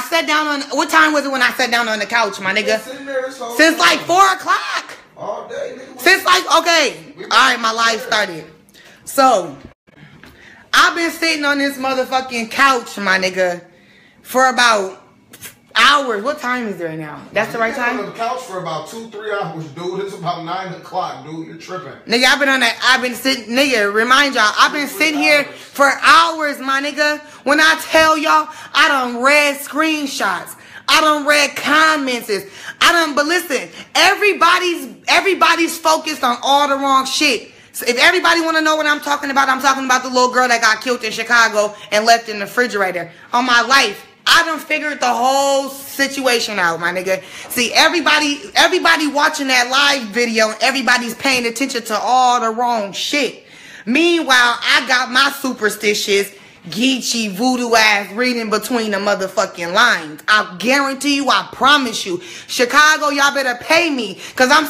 I sat down on, what time was it when I sat down on the couch, my nigga? Since like 4 o'clock. All day, nigga. Since like, okay. All right, my life started. So, I've been sitting on this motherfucking couch, my nigga, for about hours. What time is it now? That's the right time? I've been on the couch for about 2-3 hours, dude. It's about 9 o'clock, dude. You're tripping. Nigga, I've been sitting, nigga, remind y'all, I've been sitting here for hours, my nigga. When I tell y'all, I done read screenshots. I done read comments. But listen, everybody's focused on all the wrong shit. So if everybody want to know what I'm talking about the little girl that got killed in Chicago and left in the refrigerator. On my life, I done figured the whole situation out, my nigga. See, everybody watching that live video, everybody's paying attention to all the wrong shit. Meanwhile, I got my superstitious, geechee, voodoo ass reading between the motherfucking lines. I guarantee you, I promise you, Chicago, y'all better pay me. Cause I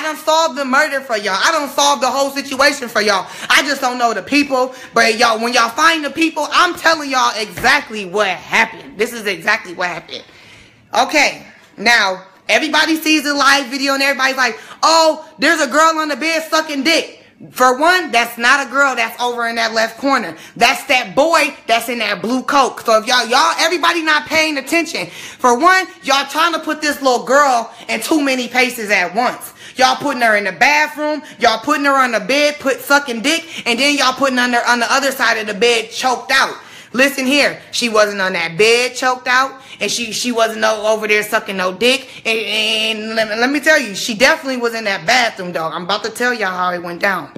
done solved the murder for y'all. I done solved the whole situation for y'all. I just don't know the people. But y'all, when y'all find the people, I'm telling y'all exactly what happened. This is exactly what happened. Okay, now, everybody sees the live video and everybody's like, oh, there's a girl on the bed sucking dick. For one, that's not a girl that's over in that left corner. That's that boy that's in that blue coat. So if everybody not paying attention. For one, y'all trying to put this little girl in too many places at once. Y'all putting her in the bathroom. Y'all putting her on the bed, sucking dick. And then y'all putting her on the other side of the bed, choked out. Listen here, she wasn't on that bed choked out, and she wasn't over there sucking no dick, and let me tell you, she definitely was in that bathroom, dog. I'm about to tell y'all how it went down.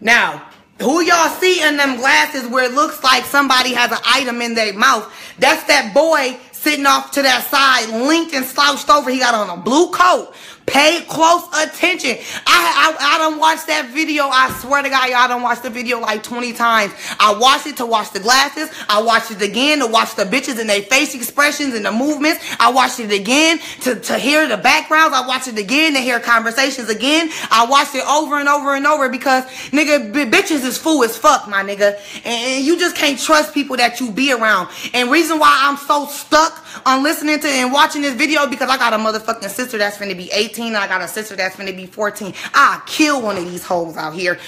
Now, who y'all see in them glasses where it looks like somebody has an item in their mouth? That's that boy sitting off to that side, linked and slouched over. He got on a blue coat. Pay close attention. I done watched that video. I swear to God, y'all done watched the video like 20 times. I watched it to watch the glasses. I watched it again to watch the bitches and their face expressions and the movements. I watched it again to hear the backgrounds. I watched it again to hear conversations again. I watched it over and over and over because, nigga, bitches is fool as fuck, my nigga. And you just can't trust people that you be around. And reason why I'm so stuck on listening to and watching this video because I got a motherfucking sister that's finna be 18. I got a sister that's finna be 14. I'll kill one of these hoes out here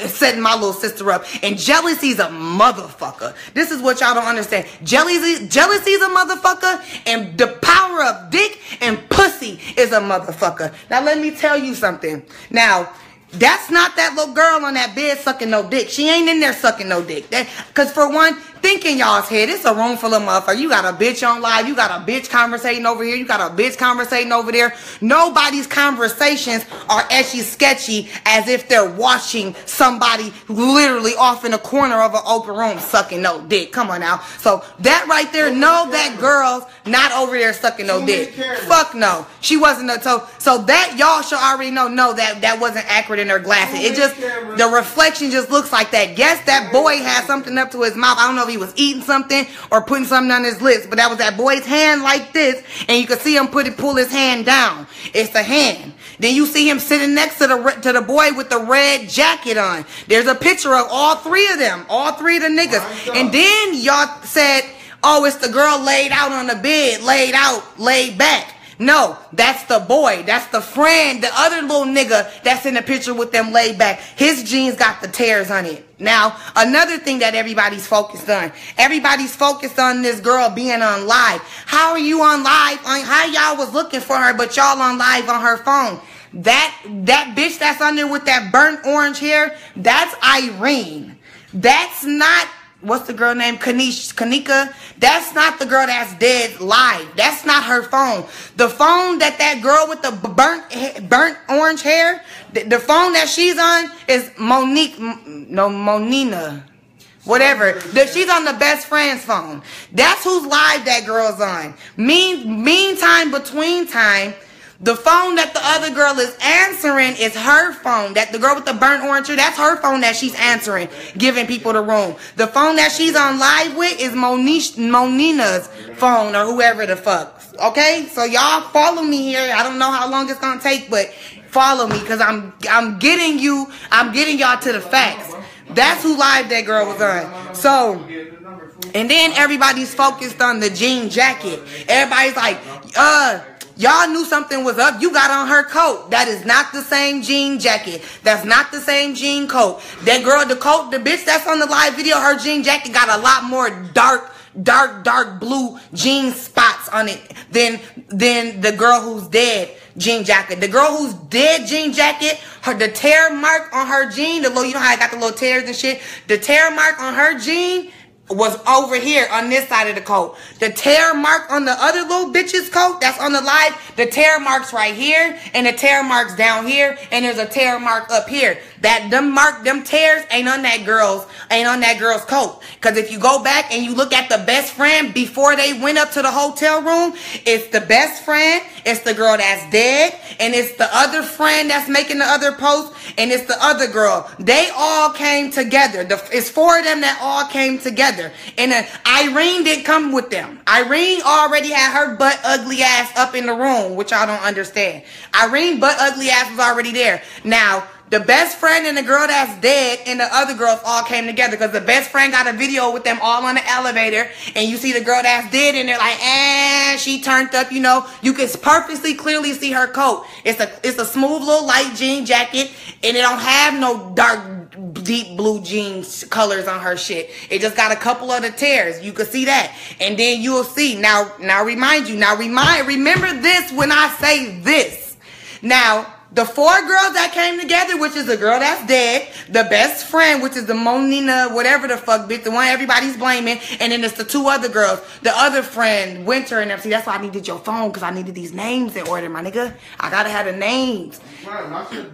setting my little sister up. And jealousy's a motherfucker. This is what y'all don't understand. Jealousy's a motherfucker. And the power of dick and pussy is a motherfucker. Now let me tell you something. Now, that's not that little girl on that bed sucking no dick. She ain't in there sucking no dick. Because for one, think in y'all's head, it's a room full of motherfuckers. You got a bitch on live. You got a bitch conversating over here. You got a bitch conversating over there. Nobody's conversations are etchy sketchy as if they're watching somebody literally off in a corner of an open room sucking no dick. Come on now. So that right there, know that girl's not over there sucking no dick. Fuck no. She wasn't. So that y'all should already know that wasn't accurate in her glasses. It just, the reflection just looks like that. Yes, that boy had something up to his mouth. I don't know if he was eating something or putting something on his lips, but that was that boy's hand like this, and you could see him pull his hand down. It's a hand. Then you see him sitting next to the boy with the red jacket on. There's a picture of all three of them, all three of the niggas. And then y'all said, oh, it's the girl laid out on the bed, laid back. No, that's the boy. That's the friend, the other little nigga that's in the picture with them laid back. His jeans got the tears on it. Now, another thing that everybody's focused on. Everybody's focused on this girl being on live. How are you on live? How y'all was looking for her, but y'all on live on her phone? That bitch that's on there with that burnt orange hair, that's Irene. That's not... What's the girl named Kanika? That's not the girl that's dead live. That's not her phone. The phone that girl with the burnt orange hair, the phone that she's on is Monina. Whatever. She's on the best friend's phone. That's whose live that girl's on. Meantime, between time, the phone that the other girl is answering is her phone. That the girl with the burnt orange hair, that's her phone that she's answering, giving people the room. The phone that she's on live with is Monina's phone or whoever the fuck. Okay? So y'all follow me here. I don't know how long it's gonna take, but follow me because I'm getting y'all to the facts. That's who live that girl was on. So And then everybody's focused on the jean jacket. Everybody's like, y'all knew something was up. You got on her coat. That is not the same jean jacket. That's not the same jean coat. That girl, the coat, the bitch that's on the live video, her jean jacket got a lot more dark blue jean spots on it than the girl who's dead jean jacket. The girl who's dead jean jacket, the tear mark on her jean, the little, you know how I got the little tears and shit? The tear mark on her jean was over here on this side of the coat. The tear mark on the other little bitch's coat that's on the live, the tear mark's right here, and the tear mark's down here, and there's a tear mark up here. Them tears ain't on that girl's coat. Cause if you go back and you look at the best friend before they went up to the hotel room, it's the best friend, it's the girl that's dead, and it's the other friend that's making the other post, and it's the other girl. They all came together. It's 4 of them that all came together. And Irene didn't come with them. Irene already had her butt ugly ass up in the room, which I don't understand. Irene butt ugly ass was already there. Now, the best friend and the girl that's dead and the other girls all came together because the best friend got a video with them all on the elevator, and you see the girl that's dead and they're like, she turned up, you know. You can purposely clearly see her coat. It's a smooth little light jean jacket, and it don't have no dark deep blue jeans colors on her shit. It just got a couple of the tears. You can see that. And then you'll see. Now remember this when I say this. Now, the 4 girls that came together, which is the girl that's dead, the best friend, which is the Monina, whatever the fuck bitch, the one everybody's blaming, and then it's the 2 other girls, the other friend, Winter and them. See, that's why I needed your phone, because I needed these names in order, my nigga. I gotta have the names.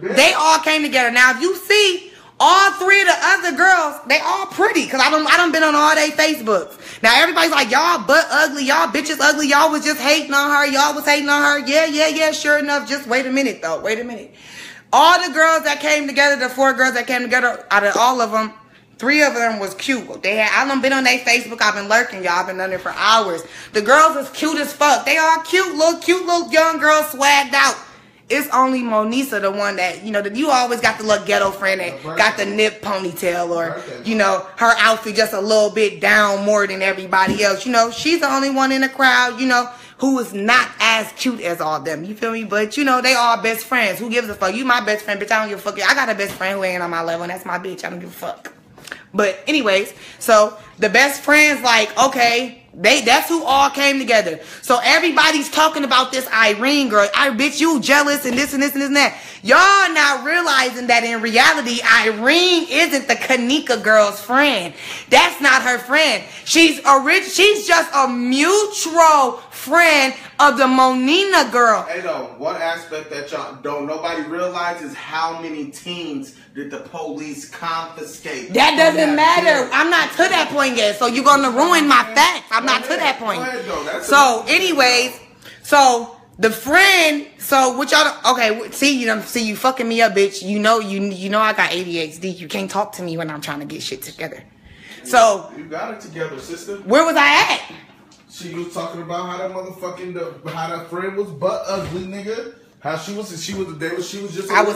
They all came together. Now, if you see, all 3 of the other girls, they all pretty. Because I done been on all they Facebooks. Now, everybody's like, y'all butt ugly. Y'all bitches ugly. Y'all was just hating on her. Y'all was hating on her. Yeah. Sure enough. Just wait a minute, though. Wait a minute. All the girls that came together, the 4 girls that came together, out of all of them, 3 of them was cute. I done been on their Facebook. I've been lurking, y'all. I've been on there for hours. The girls was cute as fuck. They all cute little young girls swagged out. It's only Monisa, the one that, you know, that you always got the little ghetto friend that got the nip ponytail, or, you know, her outfit just a little bit down more than everybody else. You know, she's the only one in the crowd, you know, who is not as cute as all them. You feel me? But, you know, they all best friends. Who gives a fuck? You my best friend, bitch. I don't give a fuck. I got a best friend who ain't on my level, and that's my bitch. I don't give a fuck. But anyways, so the best friends, like, okay, that's who all came together. So everybody's talking about this Irene girl. Bitch, you jealous and this and this and this and that. Y'all not realizing that in reality, Irene isn't the Kanika girl's friend. That's not her friend. She's just a mutual friend of the Monina girl. Hey, though, one aspect that y'all don't nobody realize is how many teens did the police confiscate. That doesn't matter. I'm not to that point yet. So you're gonna ruin my facts. I'm not to that point. So, anyways, so the friend. So what y'all? Okay, see you fucking me up, bitch. You know I got ADHD. You can't talk to me when I'm trying to get shit together. So you got it together, sister. Where was I at? She was talking about how that friend was butt ugly, nigga. How she was just a little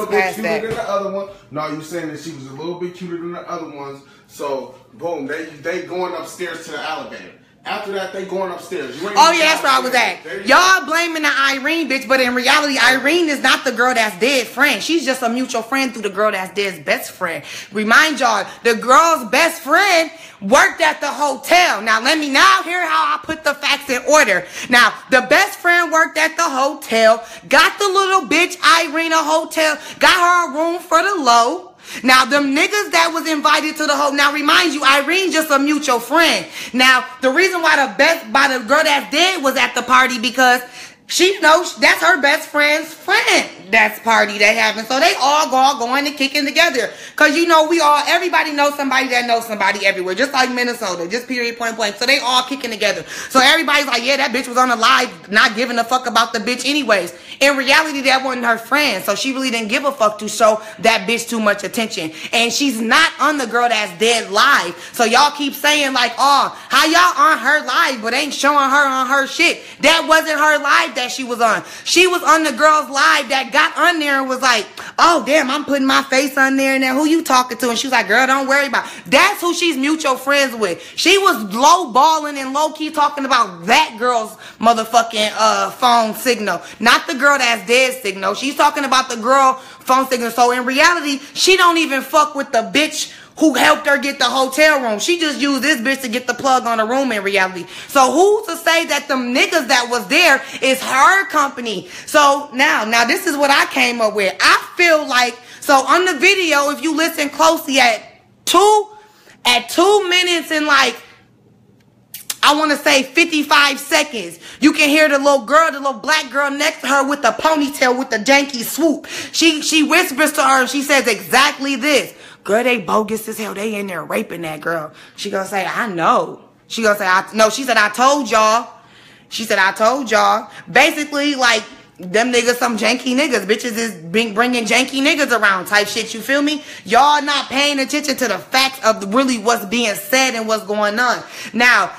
bit cuter than the other one. No, you saying that she was a little bit cuter than the other ones. So boom, they going upstairs to the elevator. After that, they going upstairs. Oh yeah, that's where I was at. Y'all blaming the Irene bitch, but in reality, Irene is not the girl that's dead friend. She's just a mutual friend through the girl that's dead's best friend. Remind y'all, the girl's best friend worked at the hotel. Now let me hear how I put the facts in order. Now, the best friend worked at the hotel, got the little bitch Irene a hotel, got her a room for the low. Now, them niggas that was invited to the whole, now remind you, Irene just a mutual friend. Now, the reason why the girl that's dead was at the party, because she knows that's her best friend's friend. That's party they having. So they all going and kicking together. Cause you know, everybody knows somebody that knows somebody everywhere. Just like Minnesota. Just period, point blank. So they all kicking together. So everybody's like, yeah, that bitch was on the live, not giving a fuck about the bitch anyways. In reality, that wasn't her friend. So she really didn't give a fuck to show that bitch too much attention. And she's not on the girl that's dead live. So y'all keep saying like, oh, how y'all on her live but ain't showing her on her shit. That wasn't her live. that she was on. She was on the girl's live that got on there and was like, oh, damn, I'm putting my face on there. And then who you talking to? And she was like, girl, don't worry about it. That's who she's mutual friends with. She was low balling and low key talking about that girl's motherfucking phone signal. Not the girl that's dead signal. She's talking about the girl phone signal. So in reality, she don't even fuck with the bitch who helped her get the hotel room. She just used this bitch to get the plug on the room in reality. So who's to say that them niggas that was there is her company? So now this is what I came up with. I feel like, so on the video, if you listen closely at 2 minutes and like, I want to say 55 seconds, you can hear the little girl, the little black girl next to her with the ponytail with the janky swoop. She whispers to her and she says exactly this. Girl, they bogus as hell. They in there raping that girl. She gonna say, I know. She gonna say, no, she said, I told y'all. She said, I told y'all. Basically, like, them niggas some janky niggas. Bitches is bringing janky niggas around type shit. You feel me? Y'all not paying attention to the facts of really what's being said and what's going on. Now,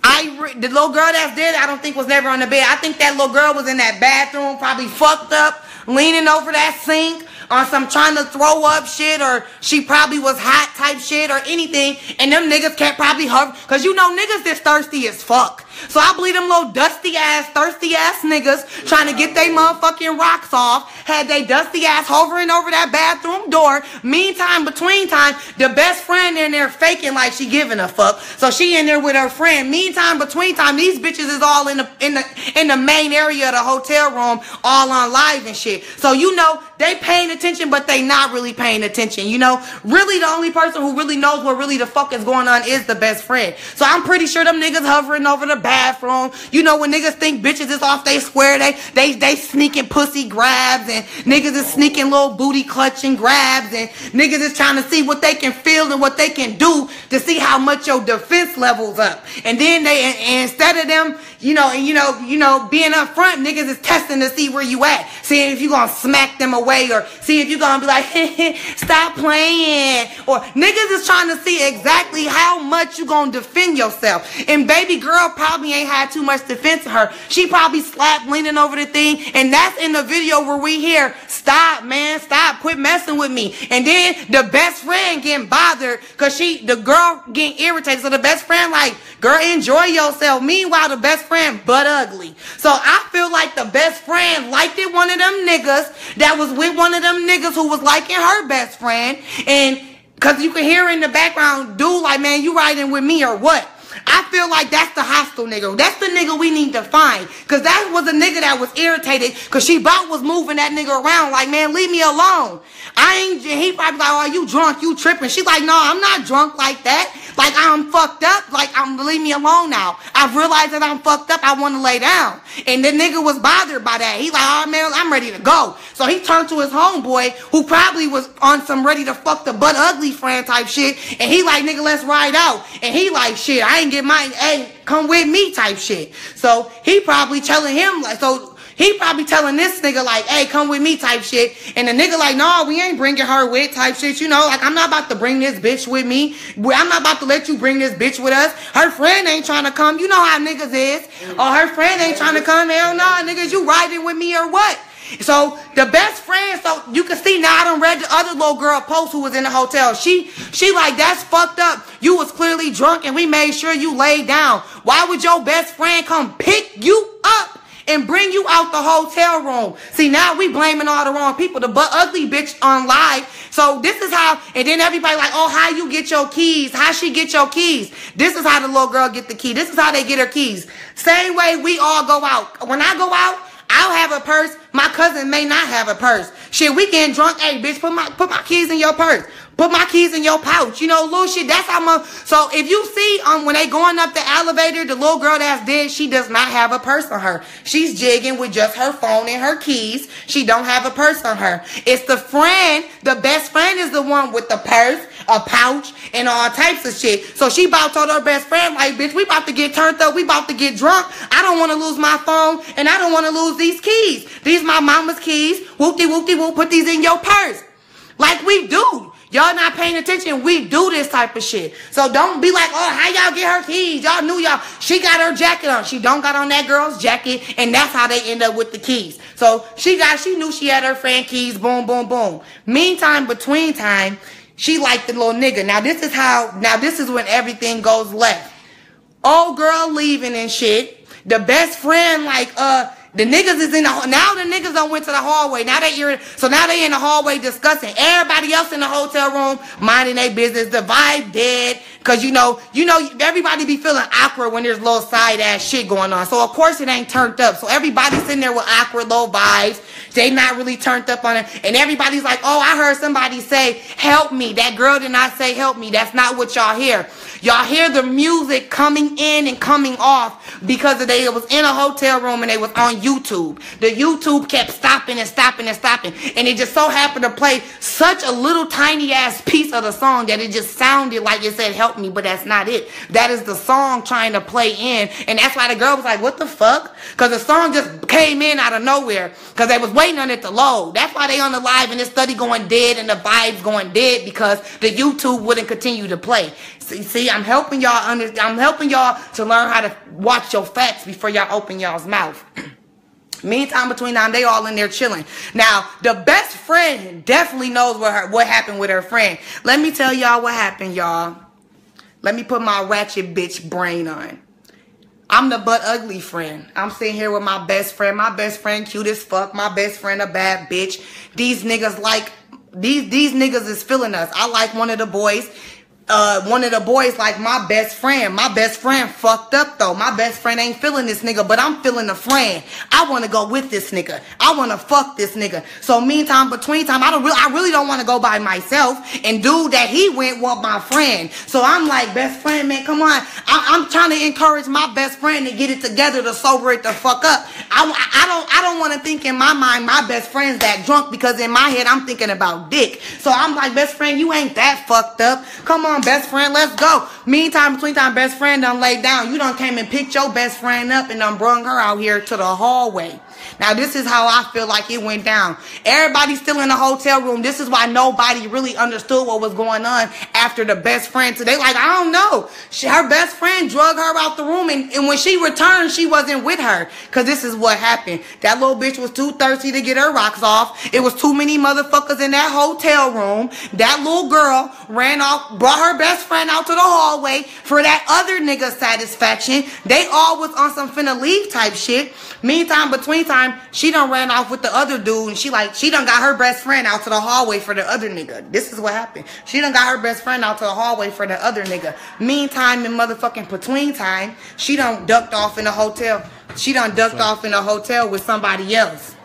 the little girl that's dead, I don't think was never on the bed. I think that little girl was in that bathroom, probably fucked up, leaning over that sink on some trying to throw up shit, or she probably was hot type shit or anything, and them niggas can't probably hover, because you know niggas is thirsty as fuck. So I believe them little dusty ass, thirsty ass niggas trying to get they motherfucking rocks off, had they dusty ass hovering over that bathroom door. Meantime, between time, the best friend in there faking like she giving a fuck. So she in there with her friend. Meantime, between time, these bitches is all in the main area of the hotel room, all on live and shit. So you know, they paying attention, but they not really paying attention. You know, really the only person who really knows what really the fuck is going on is the best friend. So I'm pretty sure them niggas hovering over the bathroom. You know, when niggas think bitches is off they square, they sneaking pussy grabs, and niggas is sneaking little booty clutching grabs, and niggas is trying to see what they can feel and what they can do to see how much your defense level's up. And then and instead of them, you know, being up front, niggas is testing to see where you at, seeing if you gonna smack them away, or see if you gonna be like, stop playing, or niggas is trying to see exactly how much you gonna defend yourself. And baby girl probably ain't had too much defense to her. She probably slapped leaning over the thing, and that's in the video where we hear, stop, man, stop, quit messing with me. And then the best friend getting bothered because the girl getting irritated. So the best friend like, girl, enjoy yourself. Meanwhile, the best friend butt ugly. So I feel like the best friend liked it, one of them niggas that was with one of them niggas who was liking her best friend. And because you can hear in the background, dude like, man, you riding with me or what? I feel like that's the hostile nigga. That's the nigga we need to find. Because that was a nigga that was irritated because she about was moving that nigga around like, man, leave me alone. He probably like, oh, you drunk, you tripping. She like, no, I'm not drunk like that. Like, I'm fucked up. Like, leave me alone now. I've realized that I'm fucked up. I want to lay down. And the nigga was bothered by that. He like, oh, man, I'm ready to go. So he turned to his homeboy, who probably was on some ready to fuck the butt ugly friend type shit. And he like, nigga, let's ride out. And he like, shit, I ain't get mine. Hey, come with me type shit. So he probably telling him like, he probably telling this nigga like, hey, come with me type shit. And the nigga like, no, we ain't bringing her with type shit. You know, like, I'm not about to bring this bitch with me. I'm not about to let you bring this bitch with us. Her friend ain't trying to come. You know how niggas is. Or her friend ain't trying to come. Hell no, niggas, you riding with me or what? So the best friend, so you can see now I done read the other little girl post who was in the hotel. She like, that's fucked up. You was clearly drunk and we made sure you laid down. Why would your best friend come pick you up and bring you out the hotel room? See, now we blaming all the wrong people. The butt ugly bitch on live. So this is how, and then everybody like, oh, how you get your keys? How she get your keys? This is how the little girl get the key. This is how they get her keys. Same way we all go out. When I go out, I'll have a purse. My cousin may not have a purse. Shit, we getting drunk. Hey, bitch, put my keys in your purse. Put my keys in your pouch. You know, little shit. That's how so if you see when they going up the elevator, the little girl that's dead, she does not have a purse on her. She's jigging with just her phone and her keys. She don't have a purse on her. It's the friend, the best friend is the one with the purse, a pouch, and all types of shit. So she about told her best friend, like, bitch, we about to get turned up. We about to get drunk. I don't want to lose my phone, and I don't want to lose these keys. These my mama's keys. Whoopty, whoopty, whoop. Put these in your purse. Like we do. Y'all not paying attention. We do this type of shit. So don't be like, oh, how y'all get her keys? Y'all knew she got her jacket on. She don't got on that girl's jacket, and that's how they end up with the keys. So she knew she had her friend keys, boom, boom, boom. Meantime, between time, she liked the little nigga. Now this is when everything goes left. Old girl leaving and shit. The best friend, the niggas is now the niggas done went to the hallway. Now they in the hallway discussing. Everybody else in the hotel room minding their business. The vibe dead. Cause you know, everybody be feeling awkward when there's little side ass shit going on. So of course it ain't turned up. So everybody's sitting there with awkward low vibes. They not really turned up on it. And everybody's like, oh, I heard somebody say, help me. That girl did not say help me. That's not what y'all hear. Y'all hear the music coming in and coming off because it was in a hotel room and they was on YouTube. The YouTube kept stopping and stopping and stopping. And it just so happened to play such a little tiny ass piece of the song that it just sounded like it said help me, but that's not it. That is the song trying to play in. And that's why the girl was like, what the fuck? Because the song just came in out of nowhere because they was waiting on it to load. That's why they on the live and the study going dead and the vibes going dead because the YouTube wouldn't continue to play. See, I'm helping y'all to learn how to watch your facts before y'all open y'all's mouth. Meantime, between now, they all in there chilling. Now, the best friend definitely knows what happened with her friend. Let me tell y'all what happened, y'all. Let me put my ratchet bitch brain on. I'm the butt ugly friend. I'm sitting here with my best friend. My best friend cute as fuck. My best friend a bad bitch. These niggas these niggas is feeling us. I like one of the boys. Like my best friend. My best friend fucked up though. My best friend ain't feeling this nigga, but I'm feeling a friend. I want to go with this nigga. I want to fuck this nigga. So meantime, between time, I really don't want to go by myself. And dude that he went with my friend. So I'm like, best friend, man, come on. I'm trying to encourage my best friend to get it together to sober it the fuck up. I don't want to think in my mind my best friend's that drunk because in my head I'm thinking about dick. So I'm like, best friend, you ain't that fucked up. Come on, best friend, let's go. Meantime, between time, best friend done laid down. You done came and picked your best friend up and done brung her out here to the hallway. Now, this is how I feel like it went down. Everybody's still in the hotel room. This is why nobody really understood what was going on after the best friend. So they like, I don't know. Her best friend drug her out the room. And when she returned, she wasn't with her. Because this is what happened. That little bitch was too thirsty to get her rocks off. It was too many motherfuckers in that hotel room. That little girl ran off, brought her best friend out to the hallway for that other nigga's satisfaction. They all was on some finna leave type shit. Meantime, between time, she done ran off with the other dude and she done got her best friend out to the hallway for the other nigga. This is what happened. She done got her best friend out to the hallway for the other nigga. Meantime, in motherfucking between time, she done ducked off in the hotel. She done ducked off in a hotel with somebody else.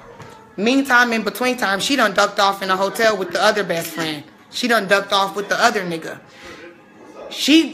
Meantime, in between time, she done ducked off in a hotel with the other best friend. She done ducked off with the other nigga.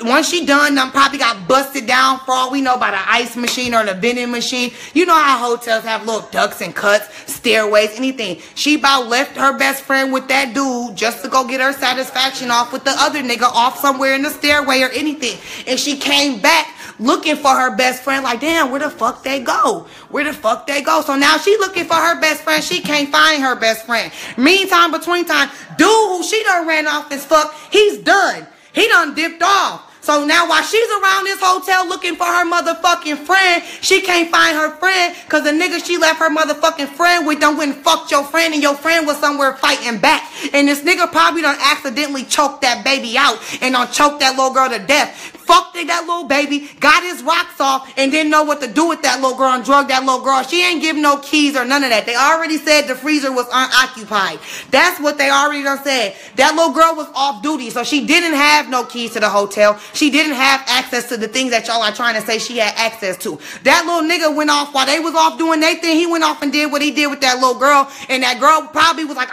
Once she done probably got busted down for all we know by the ice machine or the vending machine. You know how hotels have little ducts and cuts, stairways, anything. She about left her best friend with that dude just to go get her satisfaction off with the other nigga off somewhere in the stairway or anything. And she came back looking for her best friend like, damn, where the fuck they go? Where the fuck they go? So now she looking for her best friend. She can't find her best friend. Meantime, between time, dude who she done ran off as fuck, he's done. He done dipped off. So now while she's around this hotel looking for her motherfucking friend, she can't find her friend because the nigga she left her motherfucking friend with done went and fucked your friend and your friend was somewhere fighting back. And this nigga probably done accidentally choked that baby out and done choked that little girl to death. Fucked that little baby, got his rocks off, and didn't know what to do with that little girl and drugged that little girl. She ain't give no keys or none of that. They already said the freezer was unoccupied. That's what they already done said. That little girl was off duty, so she didn't have no keys to the hotel. She didn't have access to the things that y'all are trying to say she had access to. That little nigga went off while they was off doing their thing. He went off and did what he did with that little girl, and that girl probably was like,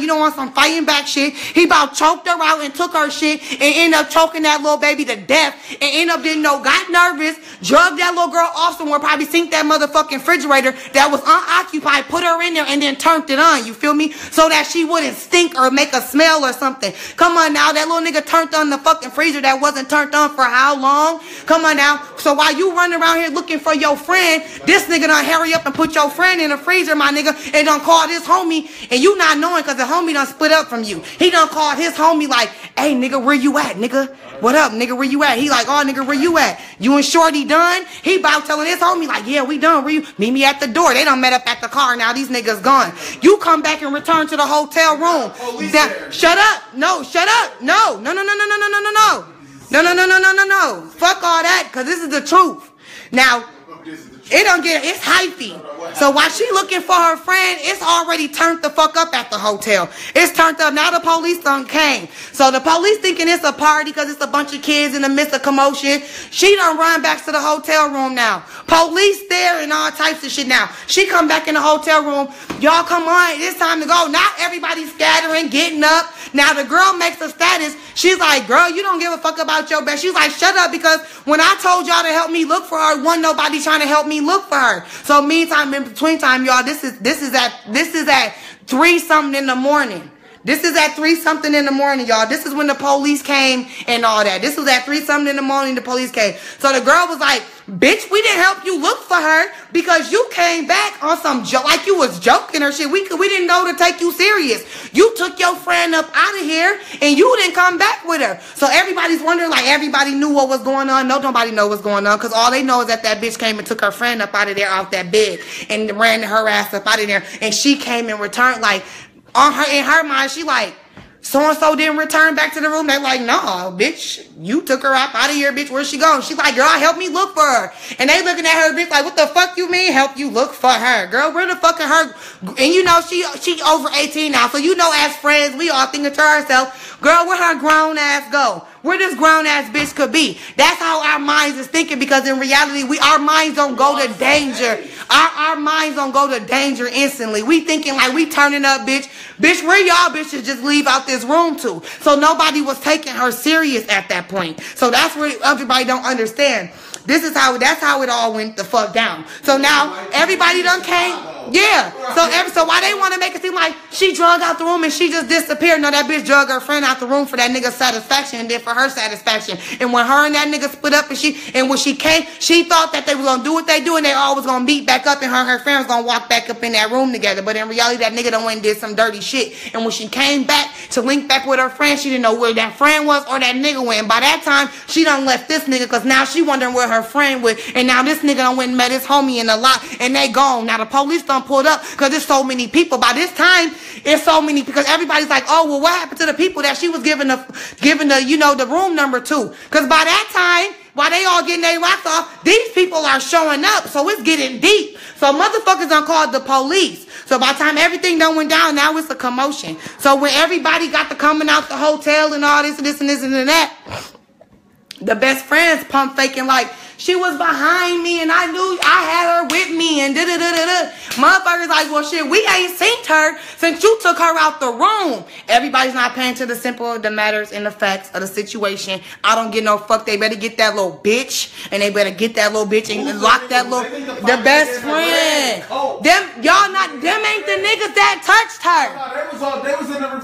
you don't want some fighting back shit. He about choked her out and took her shit and ended up choking that little baby to death. death and end up didn't know, got nervous, drugged that little girl off somewhere, probably sink that motherfucking refrigerator that was unoccupied, put her in there and then turned it on, you feel me? So that she wouldn't stink or make a smell or something. Come on now, that little nigga turned on the fucking freezer that wasn't turned on for how long? Come on now. So while you running around here looking for your friend, this nigga done hurry up and put your friend in the freezer, my nigga, and done call this homie, and you not knowing because the homie done split up from you. He done called his homie like, hey nigga, where you at, nigga? What up, nigga, where you at? He like, oh nigga, where you at? You and Shorty done? He about telling his homie like, yeah, we done. Where you? Meet me at the door. They done met up at the car. Now these niggas gone. You come back and return to the hotel room. Shut up. No, shut up. No. No. Fuck all that, because this is the truth. Now, it's hyphy. So while she looking for her friend, it's already turned the fuck up at the hotel. It's turned up. Now the police done came. So the police thinking it's a party because it's a bunch of kids in the midst of commotion. She done run back to the hotel room now. Police there and all types of shit now. She come back in the hotel room. Y'all come on. It's time to go. Now everybody's scattering, getting up. Now the girl makes a status. She's like, girl, you don't give a fuck about your best. She's like, shut up, because when I told y'all to help me look for her, wasn't nobody trying to help me look for her. So meantime, in between time, y'all, this is at 3 something in the morning. This is at 3 something in the morning, y'all. This is when the police came and all that. This was at 3 something in the morning, the police came. So the girl was like, bitch, we didn't help you look for her because you came back on some joke, like you was joking or shit. We didn't know to take you serious. You took your friend up out of here and you didn't come back with her. So everybody's wondering, like, everybody knew what was going on. No, nobody know what's going on, because all they know is that bitch came and took her friend up out of there off that bed and ran her ass up out of there. And she came and returned, like, in her mind, she like, so-and-so didn't return back to the room. They like, no, bitch, you took her out of here, bitch. Where's she going? She's like, girl, help me look for her. And they looking at her, bitch, like, what the fuck you mean help you look for her? Girl, where the fuck is her? And you know, she over 18 now. So you know, as friends, we all thinking to ourselves, girl, where her grown ass go? Where this grown ass bitch could be? That's how our minds is thinking, because in reality, our minds don't go to danger. Our minds don't go to danger instantly. We thinking like we turning up, bitch. Bitch, where y'all bitches just leave out this room to? So nobody was taking her serious at that point. So that's where everybody don't understand. That's how it all went the fuck down. So now everybody done came. Yeah. So why they want to make it seem like she drug out the room and she just disappeared? No, that bitch drug her friend out the room for that nigga's satisfaction and then for her satisfaction. And when her and that nigga split up and when she came, she thought that they were gonna do what they do and they all was gonna meet back up and her and her friend was gonna walk back up in that room together. But in reality, that nigga done went and did some dirty shit. And when she came back to link back with her friend, she didn't know where that friend was or that nigga went. And by that time, she done left this nigga, because now she wondering where her friend went. And now this nigga done went and met his homie in the lot and they gone. Now the police done pulled up because there's so many people. By this time, it's so many, because everybody's like, oh, well, what happened to the people that she was giving the you know, the room number to? Because by that time, while they all getting their rocks off, these people are showing up. So it's getting deep. So motherfuckers done called the police. So by the time everything done went down, now it's a commotion. So when everybody got to coming out the hotel and all this and this and this and that, the best friends pump faking like, she was behind me and I knew I had her with me and da-da-da-da-da. Motherfuckers like, well, shit, we ain't seen her since you took her out the room. Everybody's not paying to the matters and the facts of the situation. I don't get no fuck. They better get that little bitch and they better get that little bitch and lock that little, the best friend. Them ain't the niggas that touched her.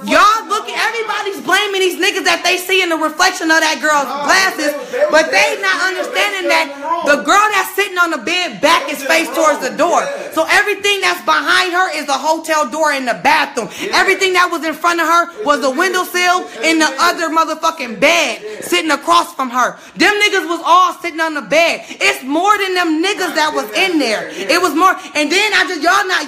Y'all looking, everybody's blaming these niggas that they see in the reflection of that girl's glasses, but they not understanding that the girl that's sitting on the bed back is face towards the door. So everything that's behind her is the hotel door in the bathroom. Everything that was in front of her was the windowsill in the other motherfucking bed sitting across from her. Them niggas was all sitting on the bed. It's more than them niggas that was in there. It was more. And then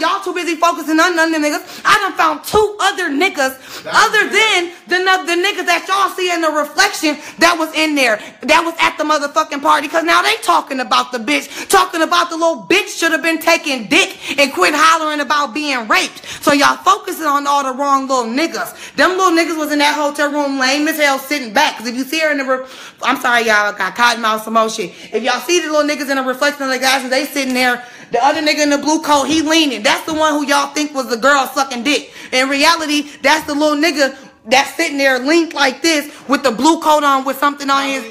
y'all too busy focusing on none of them niggas. I done found 2 other niggas other than the niggas that y'all see in the reflection that was in there, that was at the motherfucking party. Because now they talking about the bitch, talking about the little bitch should have been taking dick and quit hollering about being raped. So y'all focusing on all the wrong little niggas. Them little niggas was in that hotel room lame as hell sitting back. Because if you see her in the I'm sorry, y'all, got cotton mouth some more shit. If y'all see the little niggas in the reflection of the glasses, they sitting there. The other nigga in the blue coat, he leaning. That's the one who y'all think was the girl sucking dick. In reality, that's the little nigga that's sitting there linked like this with the blue coat on with something on his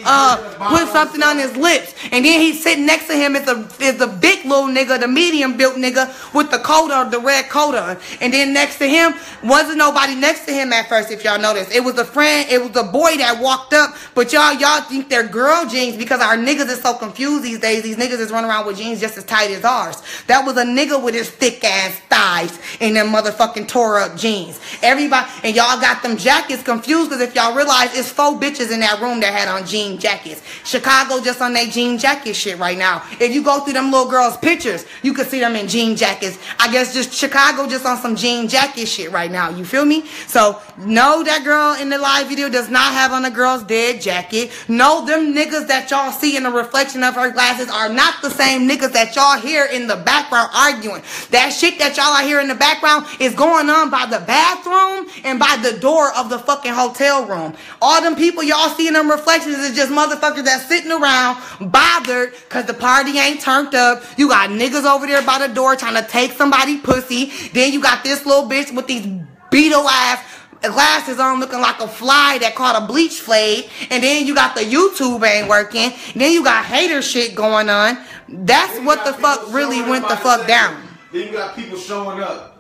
lips. And then he's sitting next to him is the big little nigga, the medium built nigga with the coat on, the red coat on. And then next to him wasn't nobody next to him at first, if y'all noticed. It was a friend, it was a boy that walked up, but y'all think they're girl jeans because our niggas is so confused these days. These niggas is running around with jeans just as tight as ours. That was a nigga with his thick ass thighs and them motherfucking tore up jeans. Everybody, and y'all got them jackets confused because if y'all realize it's 4 bitches in that room that had on jean jackets. Chicago just on that jean jacket shit right now. If you go through them little girls' pictures, you can see them in jean jackets. I guess just Chicago just on some jean jacket shit right now. You feel me? So, no, that girl in the live video does not have on a girl's dead jacket. No, them niggas that y'all see in the reflection of her glasses are not the same niggas that y'all hear in the background arguing. That shit that y'all are hearing in the background is going on by the bathroom and by the door of the fucking hotel room. All them people y'all see in them reflections is just motherfuckers that's sitting around bothered because the party ain't turned up. You got niggas over there by the door trying to take somebody pussy. Then you got this little bitch with these Beetle ass glasses on looking like a fly that caught a bleach fade. And then you got the YouTube ain't working. And then you got hater shit going on. That's what the fuck really went the fuck down. Then you got people showing up.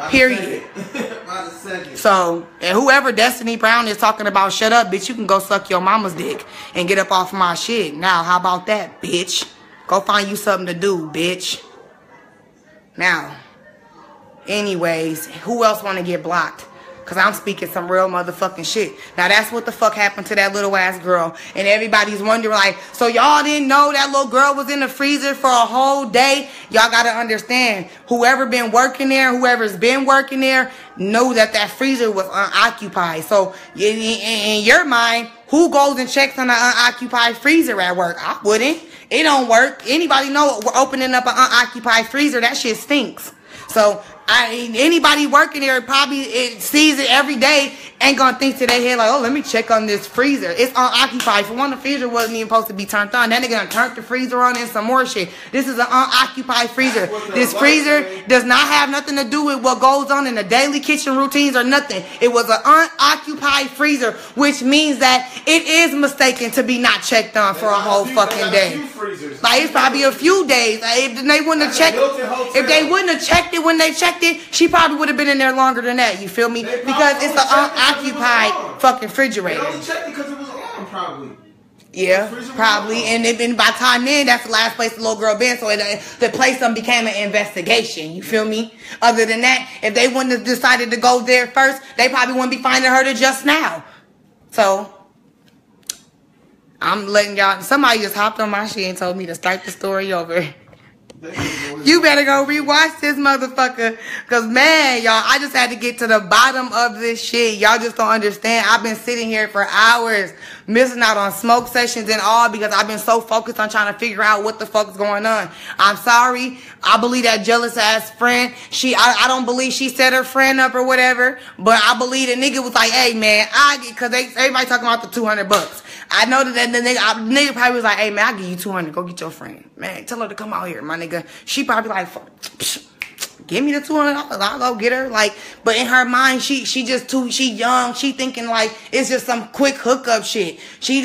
Period. So, and whoever Destiny Brown is talking about, shut up, bitch. You can go suck your mama's dick and get up off my shit. Now, how about that, bitch? Go find you something to do, bitch. Now, anyways, who else want to get blocked? Because I'm speaking some real motherfucking shit. Now, that's what the fuck happened to that little ass girl. And everybody's wondering, like, so y'all didn't know that little girl was in the freezer for a whole day? Y'all got to understand, whoever been working there, whoever's been working there, know that that freezer was unoccupied. So, in your mind, who goes and checks on an unoccupied freezer at work? I wouldn't. It don't work. Anybody know we're opening up an unoccupied freezer? That shit stinks. So, anybody working there probably sees it every day, ain't gonna think to their head like, oh, let me check on this freezer. It's unoccupied. For one, the freezer wasn't even supposed to be turned on. That nigga done turned the freezer on and some more shit. This is an unoccupied freezer. This freezer does not have nothing to do with what goes on in the daily kitchen routines or nothing. It was an unoccupied freezer, which means that it is mistaken to be not checked on for a whole fucking day. Like, it's probably a few days. If they wouldn't have checked, if they wouldn't have checked it when they checked it, she probably would have been in there longer than that. You feel me? Because it's an unoccupied fucking refrigerator. They only checked it because it was on, probably. Yeah, probably. And by the time then, that's the last place the little girl been. So the place became an investigation. You feel me? Other than that, if they wouldn't have decided to go there first, they probably wouldn't be finding her to just now. So, I'm letting y'all, somebody just hopped on my shit and told me to start the story over. You better go rewatch this motherfucker. Because, man, y'all, I just had to get to the bottom of this shit. Y'all just don't understand. I've been sitting here for hours, missing out on smoke sessions and all because I've been so focused on trying to figure out what the fuck is going on. I'm sorry. I believe that jealous ass friend, I don't believe she set her friend up or whatever. But I believe the nigga was like, hey, man, because everybody talking about the $200. I know that the nigga probably was like, hey, man, I'll give you $200. Go get your friend. Man, tell her to come out here, my nigga. She probably like, give me the $200. I'll go get her. Like, but in her mind, she young. She thinking like it's just some quick hookup shit. You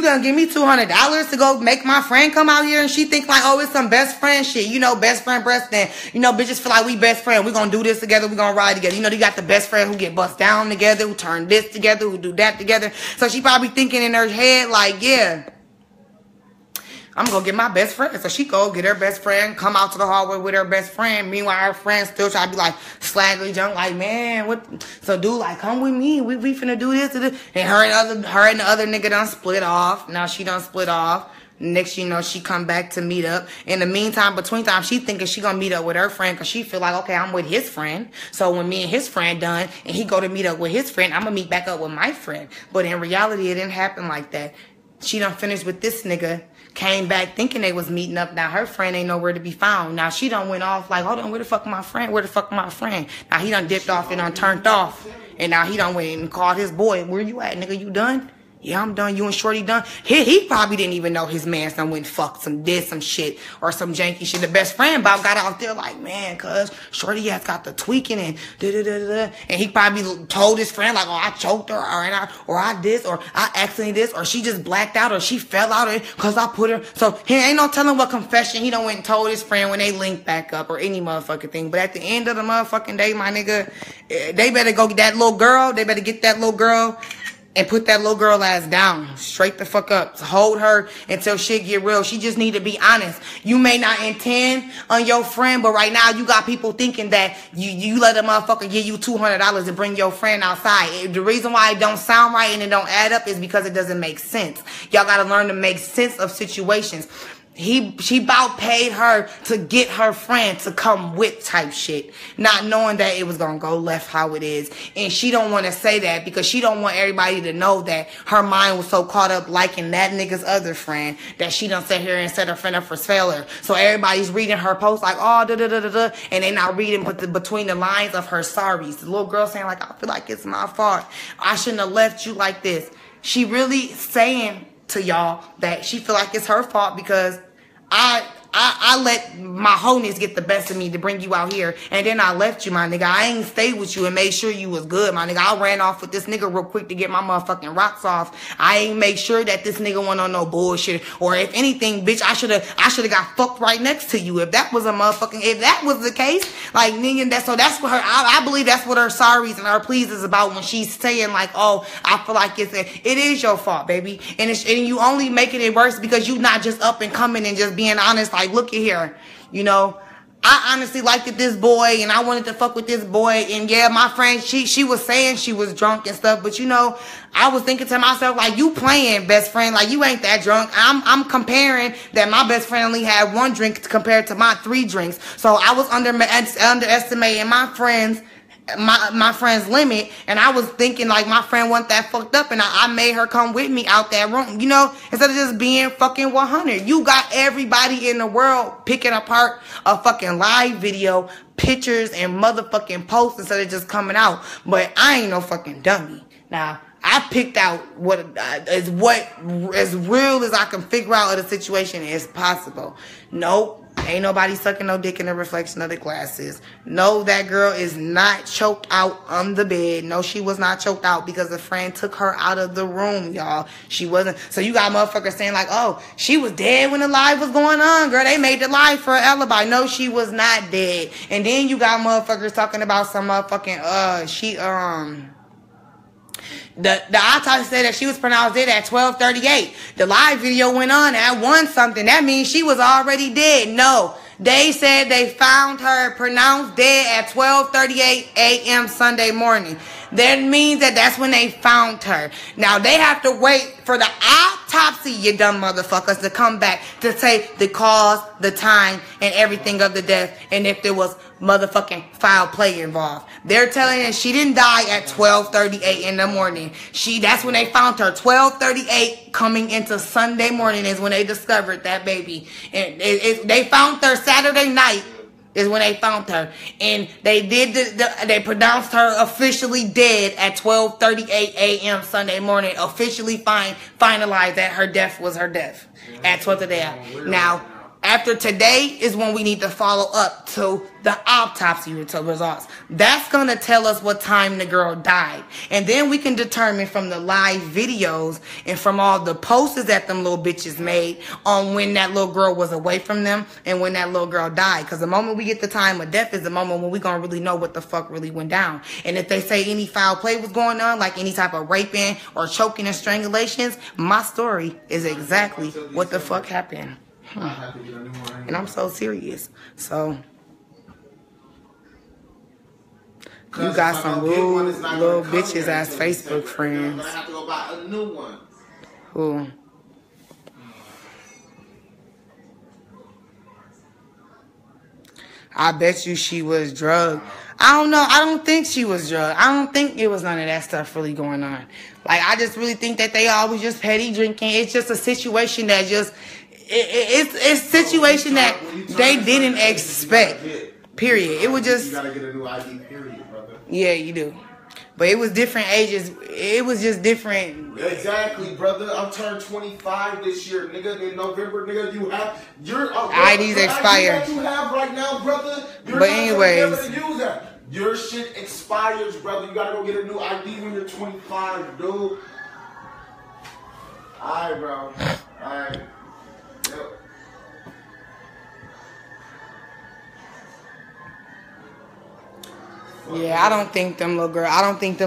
gonna give me $200 to go make my friend come out here? And she think like, oh, it's some best friend shit. You know, best friend breast then. You know, bitches feel like we best friend. We gonna do this together. We gonna ride together. You know, you got the best friend who get bust down together, who turn this together, who do that together. So she probably thinking in her head like, yeah, I'm gonna get my best friend. So she go get her best friend, come out to the hallway with her best friend. Meanwhile, her friend still try to be like slaggly junk, like, man, what? So dude, like, come with me. We finna do this and this. And her and the other nigga done split off. Now she done split off. Next, you know, she come back to meet up. In the meantime, between time, she thinking she gonna meet up with her friend because she feel like, okay, I'm with his friend. So when me and his friend done and he go to meet up with his friend, I'm gonna meet back up with my friend. But in reality, it didn't happen like that. She done finished with this nigga. Came back thinking they was meeting up. Now her friend ain't nowhere to be found. Now she done went off like, hold on, where the fuck my friend? Where the fuck my friend? Now he done dipped off and done turned off. And now he done went and called his boy. Where you at, nigga? You done? Yeah, I'm done. You and Shorty done? He probably didn't even know his man son went fuck did some shit or some janky shit. The best friend Bob got out there like, man, cuz Shorty has got the tweaking and da-da-da-da. And he probably told his friend like, oh, I choked her or I this or I accidentally this or she just blacked out or she fell out because I put her. So he ain't no telling what confession he done went and told his friend when they linked back up or any motherfucking thing. But at the end of the motherfucking day, my nigga, they better go get that little girl. They better get that little girl and put that little girl ass down. Straight the fuck up. Hold her until shit get real. She just need to be honest. You may not intend on your friend, but right now you got people thinking that you let a motherfucker give you $200 to bring your friend outside. The reason why it don't sound right and it don't add up is because it doesn't make sense. Y'all gotta learn to make sense of situations. She about paid her to get her friend to come with type shit, not knowing that it was gonna go left how it is. And she don't want to say that because she don't want everybody to know that her mind was so caught up liking that nigga's other friend that she done sit here and set her friend up for failure. So everybody's reading her post like, oh, da-da-da-da-da, and they not reading between the lines of her sorries. The little girl saying like, I feel like it's my fault. I shouldn't have left you like this. She really saying to y'all that she feel like it's her fault because I let my wholeness get the best of me to bring you out here, and then I left you, my nigga. I ain't stayed with you and made sure you was good, my nigga. I ran off with this nigga real quick to get my motherfucking rocks off. I ain't make sure that this nigga went on no bullshit, or if anything, bitch, I should have got fucked right next to you if that was a motherfucking, if that was the case, like nigga. That's what her. I believe that's what her sorries and her pleas is about when she's saying like, oh, I feel like it is your fault, baby, and you only making it worse because you not just up and coming and just being honest. Like, look at here, you know, I honestly liked this boy and I wanted to fuck with this boy. And yeah, my friend, she was saying she was drunk and stuff. But you know, I was thinking to myself, like, you playing, best friend. Like, you ain't that drunk. I'm comparing that my best friend only had 1 drink compared to my 3 drinks. So I was underestimating my friend's limit, and I was thinking like my friend wasn't that fucked up, and I made her come with me out that room, you know, instead of just being fucking 100. You got everybody in the world picking apart a fucking live video, pictures and motherfucking posts instead of just coming out. But I ain't no fucking dummy. Now, I picked out what as real as I can figure out of the situation is possible. Nope. Ain't nobody sucking no dick in the reflection of the glasses. No, that girl is not choked out on the bed. No, she was not choked out because a friend took her out of the room, y'all. She wasn't. So you got motherfuckers saying like, oh, she was dead when the live was going on, girl. They made the live for an alibi. No, she was not dead. And then you got motherfuckers talking about some motherfucking, The autopsy said that she was pronounced dead at 12:38. The live video went on at 1 something. That means she was already dead. No, they said they found her pronounced dead at 12:38 a.m. Sunday morning. That means that's when they found her. Now they have to wait for the autopsy, you dumb motherfuckers, to come back to say the cause, the time, and everything of the death, and if there was motherfucking foul play involved. They're telling us she didn't die at 12:38 in the morning. That's when they found her. 12:38 coming into Sunday morning is when they discovered that baby. And they found her Saturday night is when they found her. And they they pronounced her officially dead at 12:38 a.m. Sunday morning. Officially finalized that her death was her death at 12:38. Now, after today is when we need to follow up to the autopsy results. That's going to tell us what time the girl died. And then we can determine from the live videos and from all the posters that them little bitches made on when that little girl was away from them and when that little girl died. Because the moment we get the time of death is the moment when we're going to really know what the fuck really went down. And if they say any foul play was going on, like any type of raping or choking and strangulations, my story is exactly what the fuck happened. And I'm so serious. So you got some rude little bitches ass Facebook friends. I have to go buy a new one. Who? I bet you she was drugged. I don't know. I don't think she was drugged. I don't think it was none of that stuff really going on. Like, I just really think that they always just petty drinking. It's just a situation that just... It's a situation that they didn't expect. Period. It was just... You gotta get a new ID, period, brother. Yeah, you do. But it was different ages. It was just different. Exactly, brother. I'm turned 25 this year, nigga. In November, nigga, you have your IDs expired. that you have right now, brother. You're but not anyways, gonna be able to use that. Your shit expires, brother. You gotta go get a new ID when you're 25, dude. Alright, bro. Alright. Yep. Yeah, I don't think them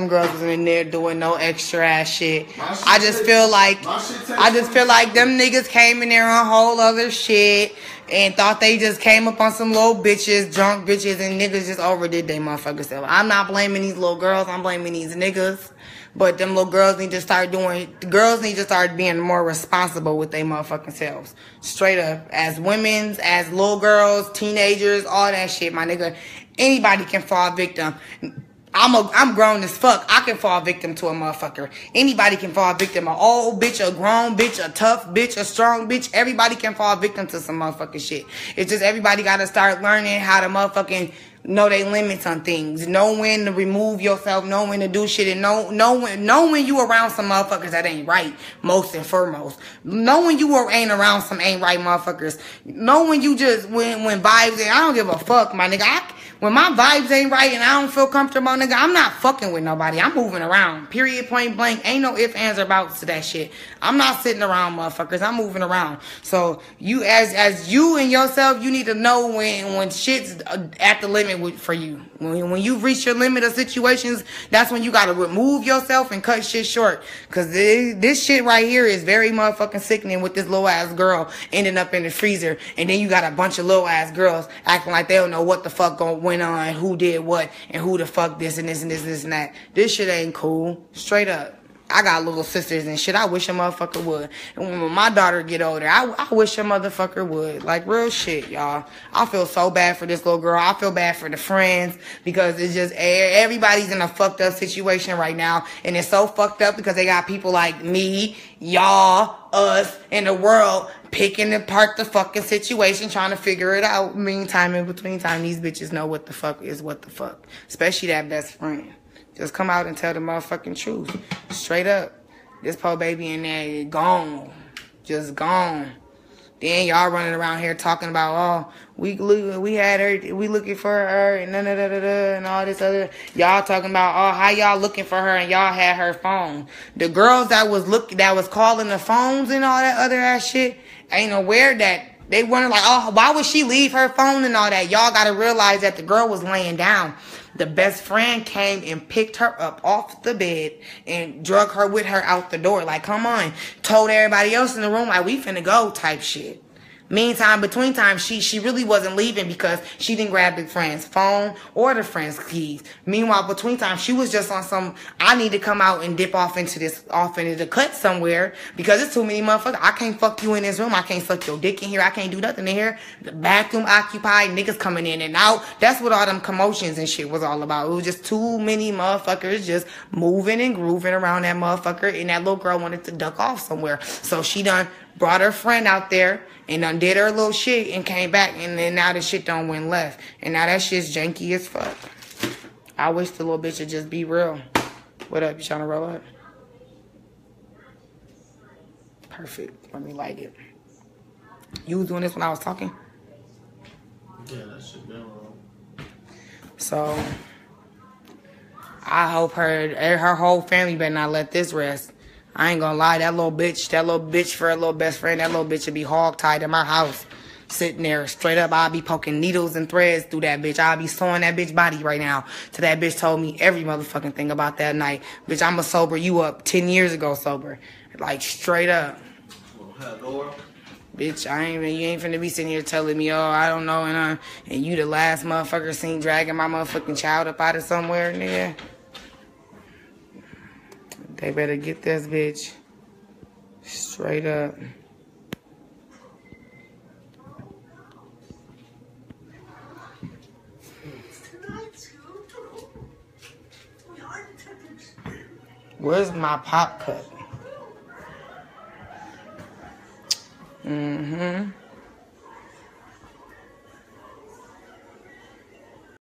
girls was in there doing no extra ass shit. I just feel like them niggas came in there on whole other shit and thought they just came up on some little bitches, drunk bitches, and niggas just overdid they motherfuckers self. I'm not blaming these little girls, I'm blaming these niggas. But them little girls need to start being more responsible with their motherfucking selves. Straight up. As women, as little girls, teenagers, all that shit, my nigga. Anybody can fall victim. I'm grown as fuck. I can fall victim to a motherfucker. Anybody can fall victim. An old bitch, a grown bitch, a tough bitch, a strong bitch. Everybody can fall victim to some motherfucking shit. It's just everybody gotta start learning how to motherfucking know they limits on things. Know when to remove yourself. Know when to do shit. And know when you around some motherfuckers that ain't right. Most and foremost. Know when you ain't around some ain't right motherfuckers. Know when you just when vibes. And I don't give a fuck, my nigga. When my vibes ain't right and I don't feel comfortable, nigga, I'm not fucking with nobody. I'm moving around. Period, point blank. Ain't no ifs, ands, or buts to that shit. I'm not sitting around, motherfuckers. I'm moving around. So you, as you and yourself, you need to know when shit's at the limit for you. When you reach your limit of situations, that's when you gotta remove yourself and cut shit short. Cause this shit right here is very motherfucking sickening with this little ass girl ending up in the freezer. And then you got a bunch of little ass girls acting like they don't know what the fuck went on, who did what, and who the fuck this and this and this and this and that. This shit ain't cool. Straight up. I got little sisters and shit. I wish a motherfucker would. And when my daughter get older, I wish a motherfucker would. Like, real shit, y'all. I feel so bad for this little girl. I feel bad for the friends because it's just everybody's in a fucked up situation right now. And it's so fucked up because they got people like me, y'all, us, and the world picking apart the fucking situation, trying to figure it out. Meantime, in between time, these bitches know what the fuck is what the fuck. Especially that best friend. Just come out and tell the motherfucking truth. Straight up. This poor baby in there gone. Just gone. Then y'all running around here talking about, oh, we had her, we looking for her, and and all this other. Y'all talking about, oh, how y'all looking for her, and y'all had her phone. The girls that was calling the phones and all that other ass shit ain't aware that they weren't like, oh, why would she leave her phone and all that? Y'all gotta realize that the girl was laying down. The best friend came and picked her up off the bed and drug her with her out the door. Like, come on. Told everybody else in the room, like, we finna go type shit. Meantime, between time, she really wasn't leaving because she didn't grab the friend's phone or the friend's keys. Meanwhile, between time, she was just on some, I need to come out and dip off into the cut somewhere because it's too many motherfuckers. I can't fuck you in this room. I can't suck your dick in here. I can't do nothing in here. The bathroom occupied, niggas coming in and out. That's what all them commotions and shit was all about. It was just too many motherfuckers just moving and grooving around that motherfucker, and that little girl wanted to duck off somewhere. So she done brought her friend out there and done did her little shit and came back, and then now the shit done went left. And now that shit's janky as fuck. I wish the little bitch would just be real. What up? You trying to roll up? Perfect. Let me like it. You was doing this when I was talking? Yeah, that shit been wrong. So, I hope her whole family better not let this rest. I ain't gonna lie, that little bitch for her little best friend, that little bitch would be hog-tied in my house. Sitting there straight up, I'll be poking needles and threads through that bitch. I'll be sewing that bitch body right now. So that bitch told me every motherfucking thing about that night. Bitch, I'ma sober you up 10 years ago sober. Like, straight up. Bitch, you ain't finna be sitting here telling me, oh, I don't know, and you the last motherfucker seen dragging my motherfucking child up out of somewhere, nigga. They better get this bitch straight up. Where's my pop cut? Mm-hmm.